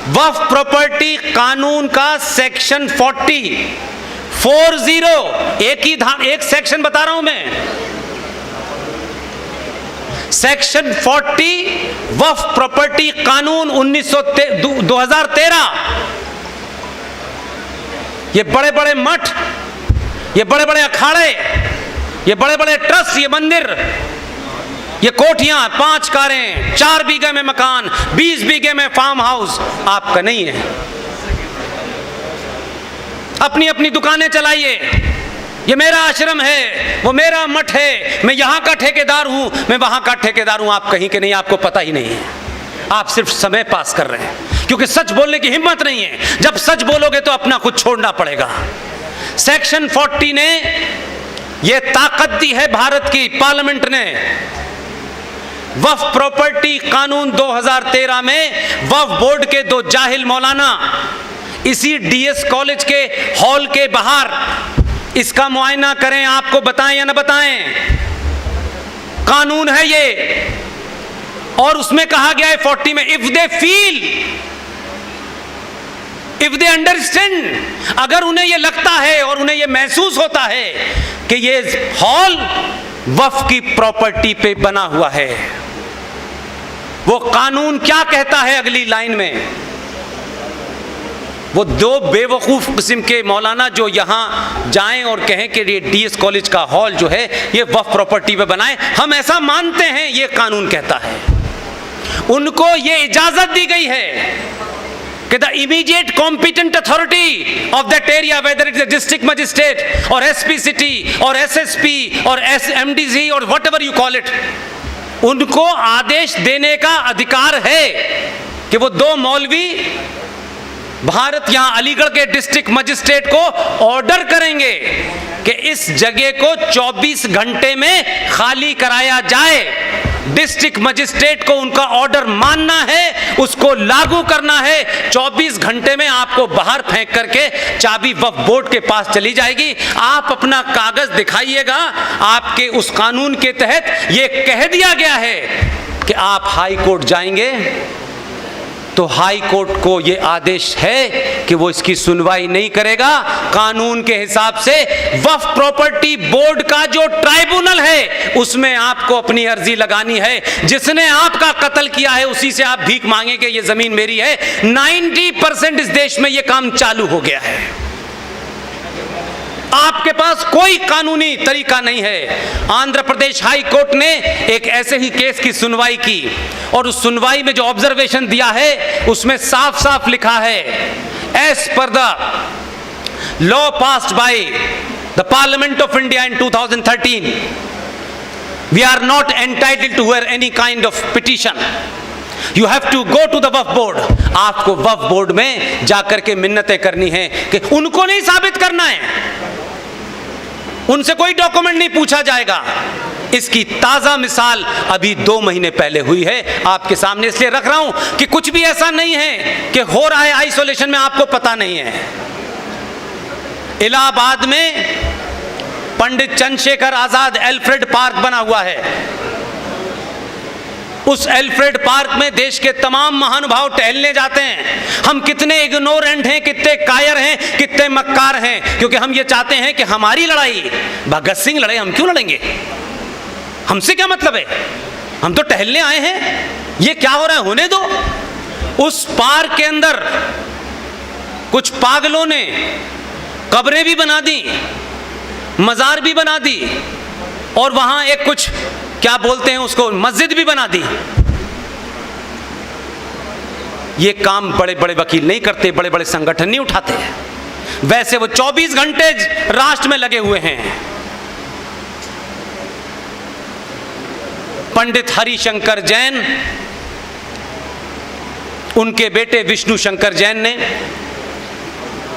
वक्फ property कानून का section 40 एक सेक्शन बता रहा हूं मैं, सेक्शन 40 वक्फ प्रॉपर्टी कानून 2013। ये बड़े बड़े मठ, ये बड़े बड़े अखाड़े, ये बड़े बड़े ट्रस्ट, ये मंदिर, ये कोठियां, 5 कारें, 4 बीघे में मकान, 20 बीघे में फार्म हाउस आपका नहीं है। अपनी अपनी दुकानें चलाइए, ये मेरा आश्रम है, वो मेरा मठ है, मैं यहां का ठेकेदार हूं, मैं वहां का ठेकेदार हूं। आप कहीं के नहीं, आपको पता ही नहीं है, आप सिर्फ समय पास कर रहे हैं, क्योंकि सच बोलने की हिम्मत नहीं है। जब सच बोलोगे तो अपना कुछ छोड़ना पड़ेगा। सेक्शन 40 ने यह ताकत दी है भारत की पार्लियामेंट ने। वक्फ प्रॉपर्टी कानून 2013 में वक्फ बोर्ड के 2 जाहिल मौलाना इसी डीएस कॉलेज के हॉल के बाहर इसका मुआयना करें, आपको बताएं या ना बताएं, कानून है ये। और उसमें कहा गया है 40 में, if they feel, if they understand, अगर उन्हें यह लगता है और उन्हें यह महसूस होता है कि ये हॉल वक्फ की प्रॉपर्टी पे बना हुआ है। वो कानून क्या कहता है अगली लाइन में? वो 2 बेवकूफ किस्म के मौलाना जो यहां जाएं और कहें कि ये डीएस कॉलेज का हॉल जो है ये वक्फ प्रॉपर्टी पे बनाए, हम ऐसा मानते हैं, ये कानून कहता है। उनको ये इजाजत दी गई है कि the immediate competent authority of that area, whether it is district magistrate और एसपी सिटी और एसएसपी और एमडीसी और व्हाटएवर यू कॉल इट, उनको आदेश देने का अधिकार है कि वो 2 मौलवी भारत यहां अलीगढ़ के डिस्ट्रिक्ट मजिस्ट्रेट को ऑर्डर करेंगे कि इस जगह को 24 घंटे में खाली कराया जाए। डिस्ट्रिक्ट मजिस्ट्रेट को उनका ऑर्डर मानना है, उसको लागू करना है। 24 घंटे में आपको बाहर फेंक करके चाबी वक्फ बोर्ड के पास चली जाएगी। आप अपना कागज दिखाइएगा। आपके उस कानून के तहत यह कह दिया गया है कि आप हाई कोर्ट जाएंगे तो हाई कोर्ट को यह आदेश है कि वो इसकी सुनवाई नहीं करेगा। कानून के हिसाब से वक्फ प्रॉपर्टी बोर्ड का जो ट्राइब्यूनल है उसमें आपको अपनी अर्जी लगानी है। जिसने आपका कत्ल किया है उसी से आप भीख मांगेंगे ये जमीन मेरी है। 90% इस देश में यह काम चालू हो गया है। आपके पास कोई कानूनी तरीका नहीं है। आंध्र प्रदेश हाई कोर्ट ने एक ऐसे ही केस की सुनवाई की और उस सुनवाई में जो ऑब्जर्वेशन दिया है उसमें साफ साफ लिखा है, as per the law passed by the parliament of India in 2013 we are not entitled to hear any kind of petition, you have to go to the Waqf board. आपको वक्फ बोर्ड में जाकर के मिन्नतें करनी है कि उनको नहीं साबित करना है, उनसे कोई डॉक्यूमेंट नहीं पूछा जाएगा। इसकी ताजा मिसाल अभी 2 महीने पहले हुई है, आपके सामने इसलिए रख रहा हूं कि कुछ भी ऐसा नहीं है कि हो रहा है आइसोलेशन में आपको पता नहीं है। इलाहाबाद में पंडित चंद्रशेखर आजाद एल्फ्रेड पार्क बना हुआ है। उस एल्फ्रेड पार्क में देश के तमाम महानुभाव टहलने जाते हैं। हम कितने इग्नोरेंट हैं, कितने कायर हैं, कितने मक्कार हैं, क्योंकि हम ये चाहते हैं कि हमारी लड़ाई, भगत सिंह लड़े, हम क्यों लड़ेंगे? हमसे क्या मतलब है? हम तो टहलने आए हैं। ये क्या हो रहा है, होने दो। उस पार्क के अंदर कुछ पागलों ने कब्रें भी बना दी, मजार भी बना दी और वहां एक कुछ क्या बोलते हैं उसको, मस्जिद भी बना दी। ये काम बड़े बड़े वकील नहीं करते, बड़े बड़े संगठन नहीं उठाते। वैसे वो 24 घंटे राष्ट्र में लगे हुए हैं। पंडित हरिशंकर जैन, उनके बेटे विष्णु शंकर जैन ने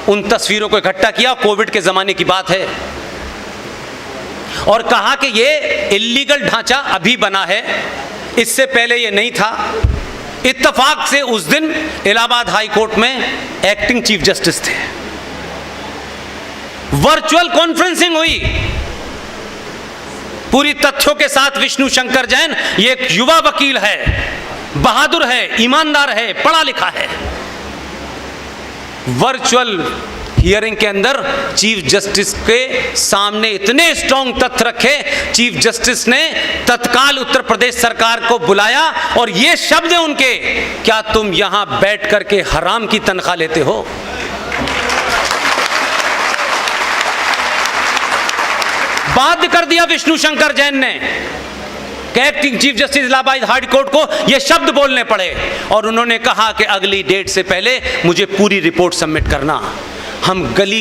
उन तस्वीरों को इकट्ठा किया, कोविड के जमाने की बात है, और कहा कि ये इल्लीगल ढांचा अभी बना है, इससे पहले ये नहीं था। इत्तेफाक से उस दिन इलाहाबाद हाई कोर्ट में एक्टिंग चीफ जस्टिस थे। वर्चुअल कॉन्फ्रेंसिंग हुई पूरी तथ्यों के साथ। विष्णु शंकर जैन ये एक युवा वकील है, बहादुर है, ईमानदार है, पढ़ा लिखा है। वर्चुअल हियरिंग के अंदर चीफ जस्टिस के सामने इतने स्ट्रॉन्ग तथ्य रखे, चीफ जस्टिस ने तत्काल उत्तर प्रदेश सरकार को बुलाया और ये शब्द हैं उनके, क्या तुम यहां बैठ करके हराम की तनख्वाह लेते हो? बाध्य कर दिया विष्णु शंकर जैन ने, acting chief justice Allahabad high court को ये शब्द बोलने पड़े और उन्होंने कहा कि अगली डेट से पहले मुझे पूरी रिपोर्ट सबमिट करना। हम गली